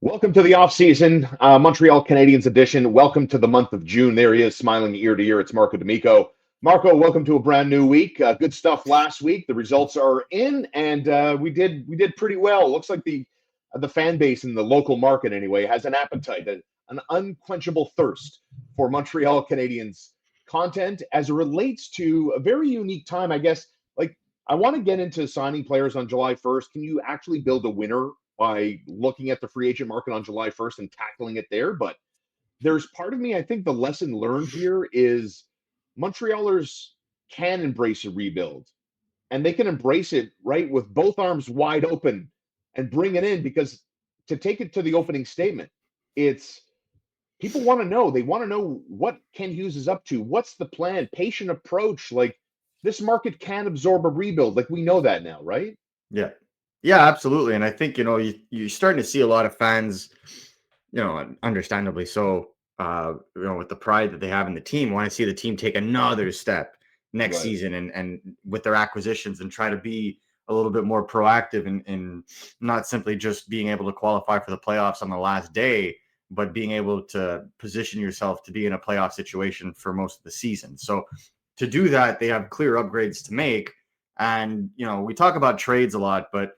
Welcome to the offseason Montreal Canadiens edition. Welcome to the month of June. There he is, smiling ear to ear. It's Marco D'Amico. Marco, welcome to a brand new week. Good stuff last week. The results are in, and we did pretty well. Looks like the fan base in the local market, anyway, has an appetite, an unquenchable thirst for Montreal Canadiens content as it relates to a very unique time, I guess. Like, I want to get into signing players on July 1st. Can you actually build a winner by looking at the free agent market on July 1st and tackling it there? But there's part of me, I think the lesson learned here is Montrealers can embrace a rebuild, and they can embrace it right with both arms wide open and bring it in, because to take it to the opening statement, it's people want to know. They want to know what Ken Hughes is up to. What's the plan? Patient approach. Like, this market can absorb a rebuild. Like, we know that now, right? Yeah. Yeah, absolutely. And I think, you're starting to see a lot of fans, understandably so, with the pride that they have in the team, want to see the team take another step next Right. season and with their acquisitions and try to be a little bit more proactive in not simply just being able to qualify for the playoffs on the last day, but being able to position yourself to be in a playoff situation for most of the season. So to do that, they have clear upgrades to make. And, we talk about trades a lot, but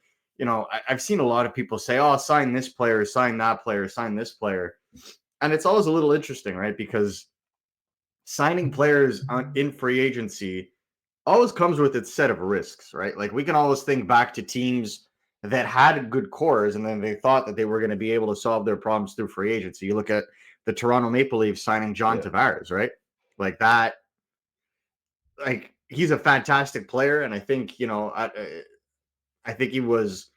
I've seen a lot of people say, oh, sign this player, sign that player, sign this player. And it's always a little interesting, right? Because signing players in free agency always comes with its set of risks, right? Like, we can always think back to teams that had good cores and then they thought that they were going to be able to solve their problems through free agency. You look at the Toronto Maple Leafs signing John Yeah. Tavares, right? Like that, like he's a fantastic player. And I think, I think he was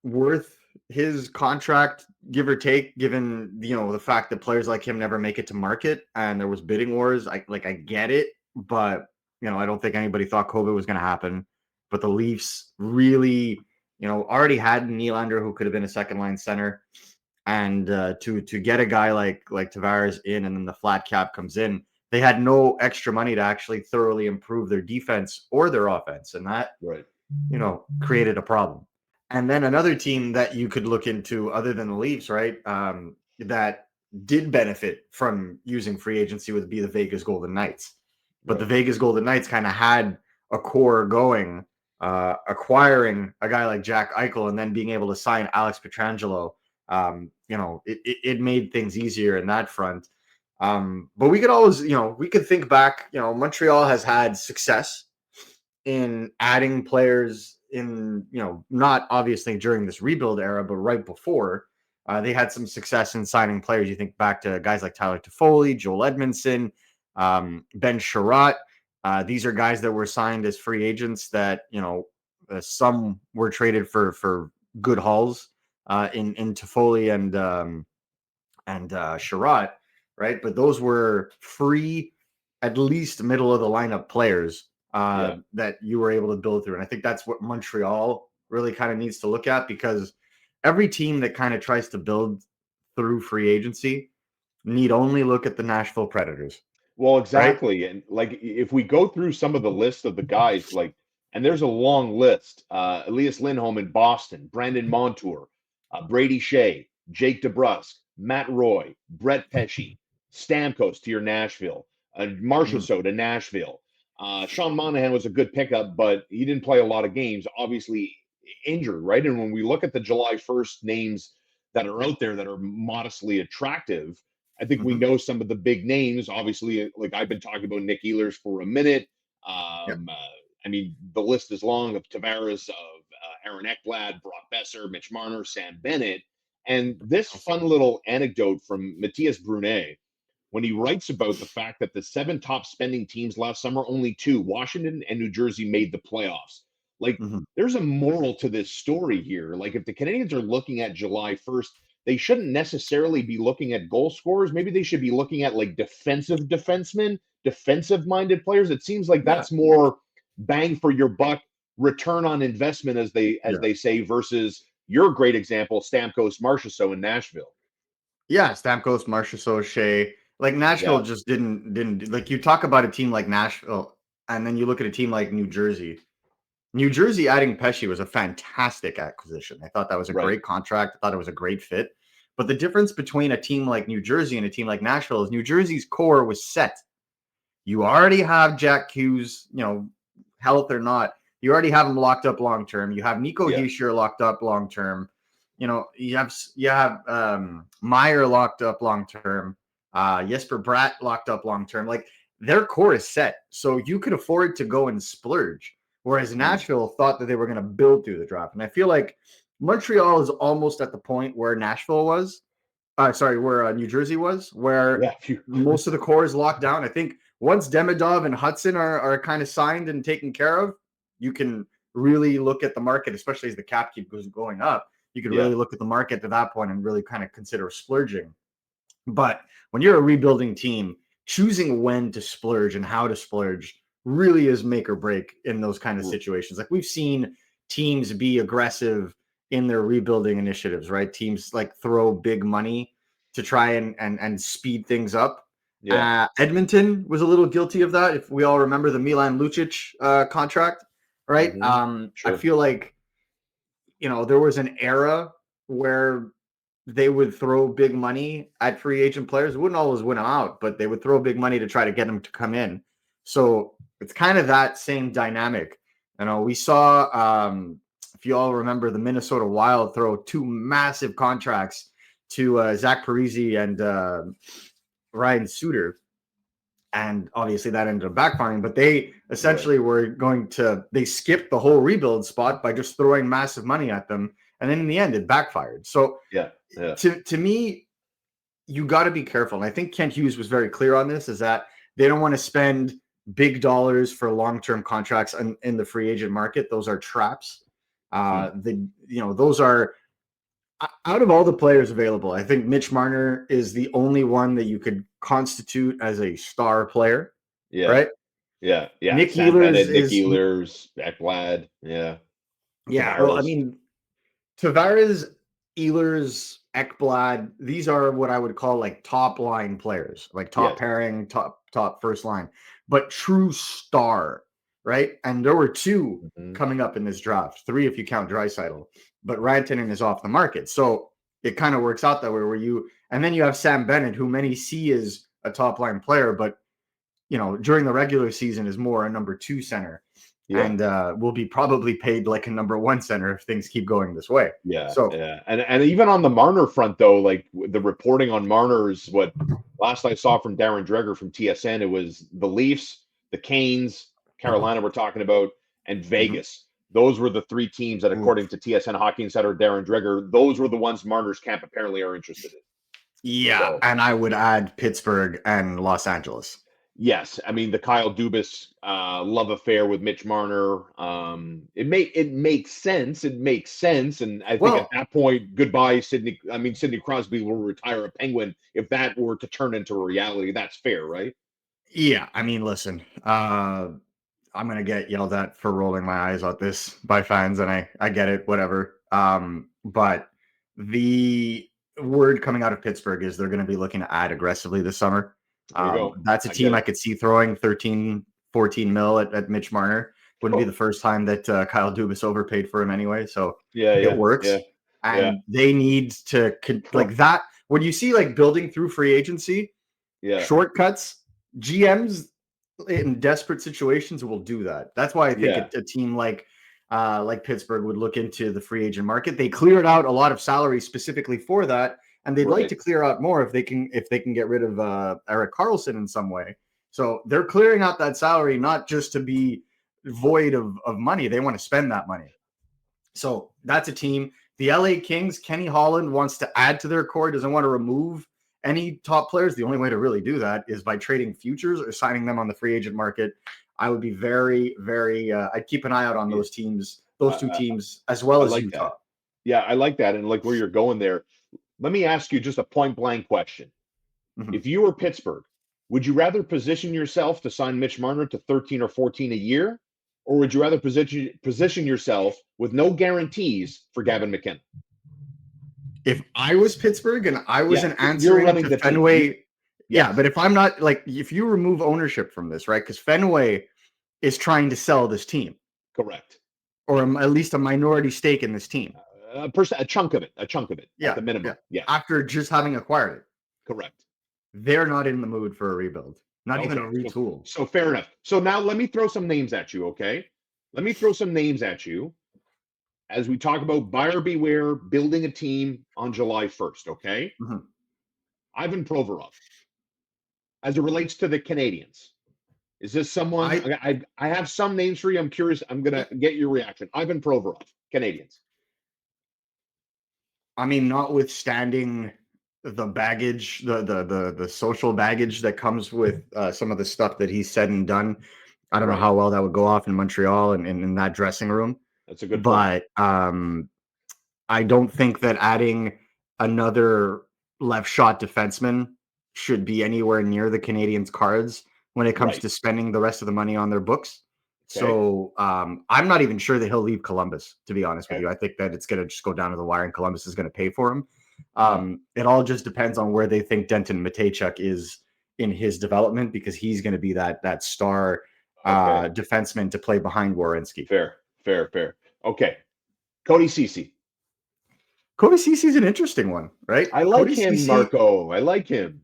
worth his contract, give or take, given the fact that players like him never make it to market and there was bidding wars. I get it, but I don't think anybody thought COVID was going to happen. But the Leafs really, already had Nylander, who could have been a second line center, and to get a guy like Tavares in, and then the flat cap comes in. They had no extra money to actually thoroughly improve their defense or their offense, and that Right. created a problem. And then another team that you could look into, other than the Leafs, right, that did benefit from using free agency would be the Vegas Golden Knights. But the Right. Vegas Golden Knights kind of had a core going, acquiring a guy like Jack Eichel and then being able to sign Alex Pietrangelo. It made things easier in that front. But we could always, we could think back, Montreal has had success in adding players in, not obviously during this rebuild era, but right before. They had some success in signing players. You think back to guys like Tyler Toffoli, Joel Edmondson, Ben Sherratt. These are guys that were signed as free agents that, some were traded for good hauls in Toffoli and Sherratt, right? But those were free, at least middle of the lineup players Yeah. that you were able to build through. And I think that's what Montreal really kind of needs to look at, because every team that kind of tries to build through free agency need only look at the Nashville Predators, Well, right? exactly. And like, if we go through some of the list of the guys, like, and there's a long list. Elias Lindholm in Boston, Brandon Montour, Brady Shea, Jake DeBrusk, Matt Roy, Brett Pesci, Stamkos to your Nashville, Mhm. Marchessault to Nashville. Sean Monahan was a good pickup, but he didn't play a lot of games, obviously injured, right? And when we look at the July 1st names that are out there that are modestly attractive, I think we Mhm. know some of the big names. Obviously, like, I've been talking about Nick Ehlers for a minute. Yeah. I mean, the list is long of Tavares, of Aaron Ekblad, Brock Besser, Mitch Marner, Sam Bennett. And this fun little anecdote from Matthias Brunet, when he writes about the fact that the seven top spending teams last summer, only two, Washington and New Jersey, made the playoffs. Like, Mhm. there's a moral to this story here. Like, if the Canadians are looking at July 1st, they shouldn't necessarily be looking at goal scorers. Maybe they should be looking at like defensive defensemen, defensive minded players. It seems like Yeah. that's more bang for your buck, return on investment, as Yeah. they say, versus your great example, Stamkos Marchessault in Nashville. Yeah. Stamkos, Marchessault, Shea. Like Nashville Yeah. just didn't like, you talk about a team like Nashville and then you look at a team like New Jersey. New Jersey adding Pesci was a fantastic acquisition. I thought that was a Right. great contract. I thought it was a great fit. But the difference between a team like New Jersey and a team like Nashville is New Jersey's core was set. You already have Jack Hughes, health or not, you already have him locked up long term. You have Nico Yeah. Hischier locked up long term. You have Meyer locked up long term. Jesper Bratt locked up long term. Like their core is set, so you could afford to go and splurge. Whereas Nashville thought that they were going to build through the draft, and I feel like Montreal is almost at the point where Nashville was. Where New Jersey was, where Yeah. most of the core is locked down. I think once Demidov and Hudson are kind of signed and taken care of, you can really look at the market, especially as the cap keeps going up. You could really look at the market at that point and really kind of consider splurging. But when you're a rebuilding team, choosing when to splurge and how to splurge really is make or break in those kind of situations. Like we've seen teams be aggressive in their rebuilding initiatives, right? Teams like throw big money to try and speed things up. Yeah. Edmonton was a little guilty of that. If we all remember the Milan Lucic contract, right? I Sure. feel like there was an era where they would throw big money at free agent players. It wouldn't always win them out, but they would throw big money to try to get them to come in. So it's kind of that same dynamic. We saw, if you all remember, the Minnesota Wild throw two massive contracts to Zach Parise and Ryan Suter. And obviously that ended up backfiring, but they essentially they skipped the whole rebuild spot by just throwing massive money at them. And then in the end, it backfired. So to me, you got to be careful. And I think Kent Hughes was very clear on this, is that they don't want to spend big dollars for long-term contracts in the free agent market. Those are traps. Those are, out of all the players available, I think Mitch Marner is the only one that you could constitute as a star player. Yeah. Right? Yeah. Yeah. Nick Sam Ehlers Bennett, Nick is Ehlers, Ekblad. Yeah. yeah. Well, I Tavares. mean, Tavares, Ehlers, Ekblad, these are what I would call like top line players, like top pairing, top first line, but true star, right? And there were two coming up in this draft, three if you count Draisaitl, but Rantanen is off the market. So it kind of works out that way and then you have Sam Bennett, who many see as a top line player, but during the regular season is more a number 2 center. Yeah. And will be probably paid like a number 1 center if things keep going this way. And even on the Marner front, though, like the reporting on Marner's, what last I saw from Darren Dreger from TSN, it was the Leafs, the Canes, Carolina we're talking about, and Vegas. Those were the 3 teams that, according to TSN Hockey Insider Darren Dreger, those were the ones Marner's camp apparently are interested in. Yeah, and I would add Pittsburgh and Los Angeles. Yes, I mean the Kyle Dubas love affair with Mitch Marner. It makes sense. It makes sense, and I think at that point, goodbye, Sidney. I mean, Sidney Crosby will retire a Penguin if that were to turn into a reality. That's fair, right? Yeah, I mean, listen, I'm gonna get yelled at for rolling my eyes at this by fans, and I get it, whatever. But the word coming out of Pittsburgh is they're going to be looking to add aggressively this summer. That's a team I could see throwing 13, 14 mil at Mitch Marner. Wouldn't be the first time that Kyle Dubas overpaid for him anyway. So it works. And they need to like that. When you see like building through free agency, shortcuts, GMs in desperate situations will do that. That's why I think a team like Pittsburgh would look into the free agent market. They cleared out a lot of salary specifically for that. And they'd like to clear out more if they can get rid of Erik Karlsson in some way. So they're clearing out that salary not just to be void of money. They want to spend that money. So that's a team. The LA Kings, Kenny Holland wants to add to their core, doesn't want to remove any top players. The only way to really do that is by trading futures or signing them on the free agent market. I would be very, very I'd keep an eye out on those teams, those two teams, as well as Utah. That. Yeah, I like that. And like where you're going there. Let me ask you just a point blank question. If you were Pittsburgh, would you rather position yourself to sign Mitch Marner to 13 or 14 a year? Or would you rather position yourself with no guarantees for Gavin McKenna? If I was Pittsburgh and I wasn't answering to Fenway, but if I'm not, like, if you remove ownership from this, right? Because Fenway is trying to sell this team. Correct. or at least a minority stake in this team. A chunk of it at the Yeah. minimum. Yeah, After just having acquired it, correct. they're not in the mood for a rebuild, not even a Okay, retool. so fair enough. So now let me throw some names at you, okay? Let me throw some names at you as we talk about buyer beware, building a team on July 1st, okay? Mhm. Ivan Provorov, as it relates to the Canadians. Is this someone? I I have some names for you. I'm curious. I'm gonna get your reaction. Ivan Provorov, Canadians. I mean, notwithstanding the baggage, the social baggage that comes with some of the stuff that he's said and done, I don't know Right. how well that would go off in Montreal and in that dressing room. That's a good point. But I don't think that adding another left shot defenseman should be anywhere near the Canadians' cards when it comes Right. to spending the rest of the money on their books. Okay. So I'm not even sure that he'll leave Columbus, to be honest with Okay. you. I think that it's going to just go down to the wire and Columbus is going to pay for him. Uh-huh. It all just depends on where they think Denton Matejchuk is in his development, because he's going to be that star Okay. defenseman to play behind Werenski. Fair. Okay. Cody Ceci. Cody Ceci's an interesting one, right? I like Cody him, Ceci, Marco. I like him.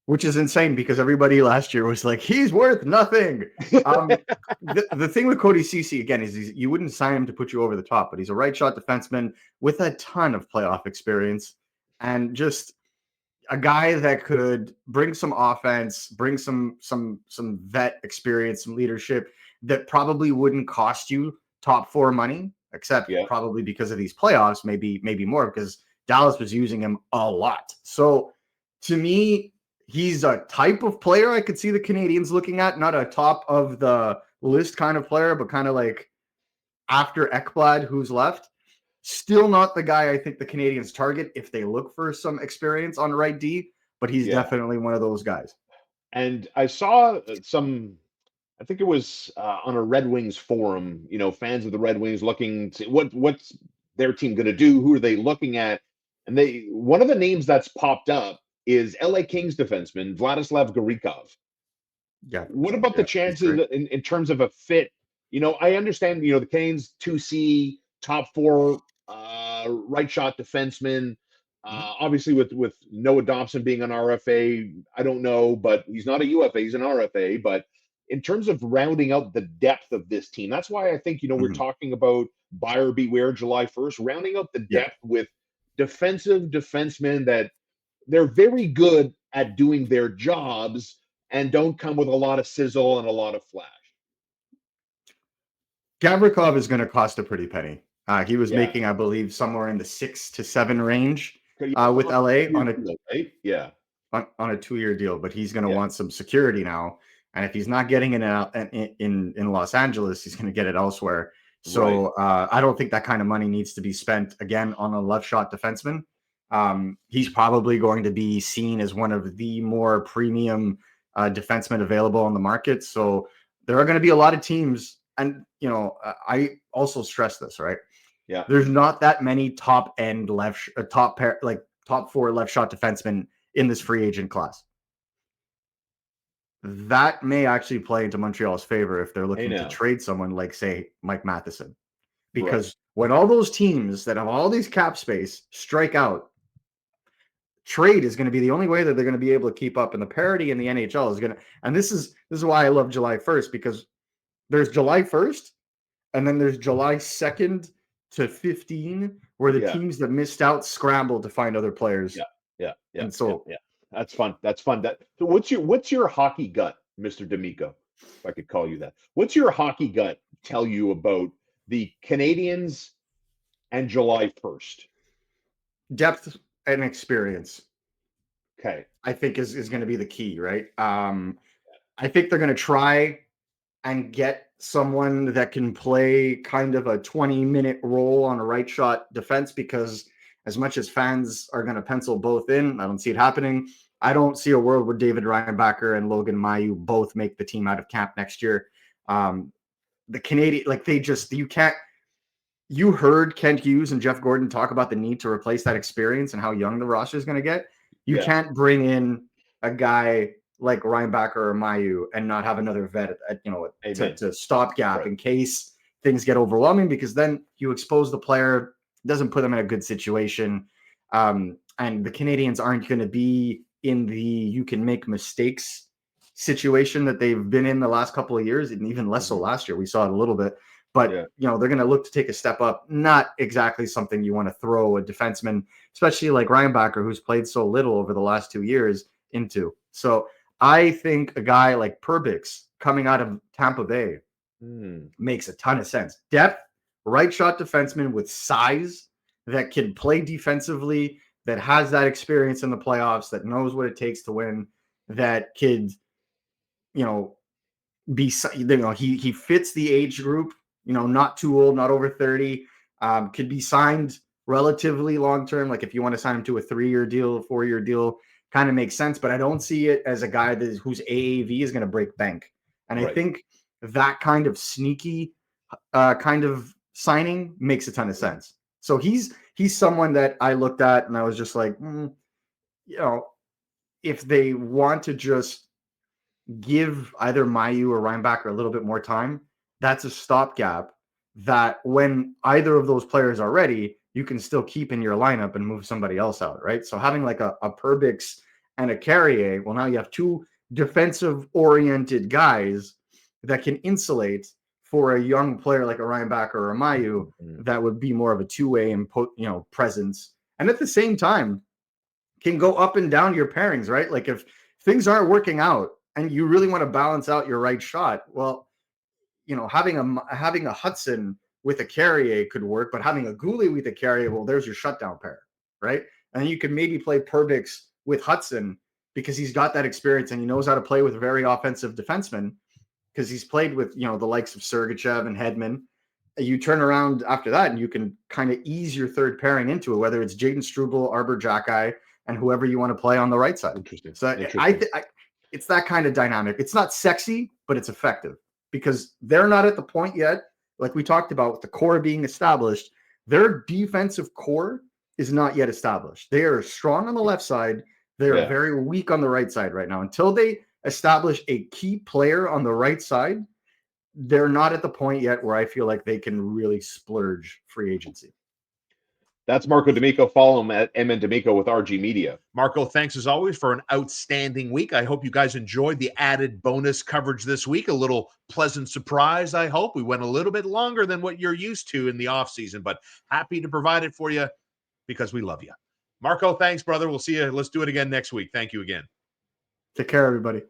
which is insane because everybody last year was like, he's worth nothing. The thing with Cody Ceci, again, is you wouldn't sign him to put you over the top, but he's a right shot defenseman with a ton of playoff experience and just a guy that could bring some offense, bring some vet experience, some leadership that probably wouldn't cost you top four money, except Yeah. probably because of these playoffs, maybe more, because Dallas was using him a lot. So to me, he's a type of player I could see the Canadians looking at, not a top of the list kind of player, but kind of like after Ekblad, who's left. Still not the guy I think the Canadians target if they look for some experience on right D, but he's Yeah. definitely one of those guys. And I saw some, I think it was on a Red Wings forum, fans of the Red Wings looking to what's their team going to do? Who are they looking at? And one of the names that's popped up is LA Kings defenseman Vladislav Garikov. Yeah. What about the Yeah, he's chances great. in terms of a fit? I understand, the Canes 2C, top four, right shot defenseman. Mhm. Obviously, with Noah Dobson being an RFA, I don't know, but he's not a UFA, he's an RFA. But in terms of rounding out the depth of this team, that's why I think, we're Mhm. talking about buyer beware July 1st, rounding out the Yeah. depth with defensive defensemen that they're very good at doing their jobs and don't come with a lot of sizzle and a lot of flash. Gavrikov is going to cost a pretty penny. He was Yeah. making, I believe, somewhere in the 6 to 7 range Yeah, with LA on a right? Yeah. on a 2-year deal, but he's going to Yeah. want some security now. And if he's not getting it in Los Angeles, he's going to get it elsewhere. So I don't think that kind of money needs to be spent again on a left shot defenseman. He's probably going to be seen as one of the more premium defensemen available on the market. So there are going to be a lot of teams. And, I also stress this, right? Yeah. There's not that many top end top pair, like top four left shot defensemen in this free agent class. That may actually play into Montreal's favor if they're Hey looking to now. trade someone like, say, Mike Matheson. Right. Because when all those teams that have all these cap space strike out, trade is going to be the only way that they're going to be able to keep up. And the parity in the NHL is going to, and this is why I love July 1st, because there's July 1st and then there's July 2nd to 15, where the Yeah. teams that missed out scramble to find other players. Yeah. And so That's fun. So what's your hockey gut, Mr. D'Amico? If I could call you that. What's your hockey gut tell you about the Canadians and July 1st? depth and experience, Okay. I think, is going to be the key, right? I think they're going to try and get someone that can play kind of a 20-minute role on a right shot defense, because as much as fans are going to pencil both in, I don't see it happening. I don't see a world where David Reinbacher and Logan Mailloux both make the team out of camp next year. The Canadian, like, you heard Kent Hughes and Jeff Gordon talk about the need to replace that experience and how young the roster is going to get. You Yeah. can't bring in a guy like Reinbacher or Mailloux and not have another vet Amen. to stopgap Right. in case things get overwhelming, because then you expose the player, doesn't put them in a good situation. And the Canadiens aren't going to be in the you can make mistakes situation that they've been in the last couple of years, and even less so last year. We saw it a little bit. But, they're going to look to take a step up. Not exactly something you want to throw a defenseman, especially like Reinbacher, who's played so little over the last 2 years, into. So I think a guy like Perbix coming out of Tampa Bay makes a ton of sense. Depth, right shot defenseman with size that can play defensively, that has that experience in the playoffs, that knows what it takes to win, that could, be, he fits the age group, not too old, not over 30, could be signed relatively long-term. Like if you want to sign him to a 3-year deal, a 4-year deal, kind of makes sense, but I don't see it as a guy whose AAV is going to break bank. And I think that kind of sneaky kind of signing makes a ton of sense. So he's someone that I looked at and I was just like, if they want to just give either Mailloux or Reinbacher a little bit more time, that's a stopgap that when either of those players are ready, you can still keep in your lineup and move somebody else out, right? So having like a Perbix and a Carrier, well, now you have two defensive-oriented guys that can insulate for a young player like a Reinbacher or a Mailloux that would be more of a two-way and presence. And at the same time, can go up and down your pairings, right? Like if things aren't working out and you really want to balance out your right shot, well, having a Hudson with a Carrier could work, but having a Goulet with a Carrier, well, there's your shutdown pair, right? And you can maybe play Perbix with Hudson because he's got that experience and he knows how to play with very offensive defensemen because he's played with, the likes of Sergachev and Hedman. You turn around after that and you can kind of ease your third pairing into it, whether it's Jaden Struble, Arbor Jackeye, and whoever you want to play on the right side. Interesting. So it's that kind of dynamic. It's not sexy, but it's effective because they're not at the point yet, like we talked about with the core being established. Their defensive core is not yet established. They are strong on the left side. They are very weak on the right side right now. Until they establish a key player on the right side, they're not at the point yet where I feel like they can really splurge free agency. That's Marco D'Amico. Follow him at MN D'Amico with RG Media. Marco, thanks as always for an outstanding week. I hope you guys enjoyed the added bonus coverage this week. A little pleasant surprise, I hope. We went a little bit longer than what you're used to in the offseason, but happy to provide it for you because we love you. Marco, thanks, brother. We'll see you. Let's do it again next week. Thank you again. Take care, everybody.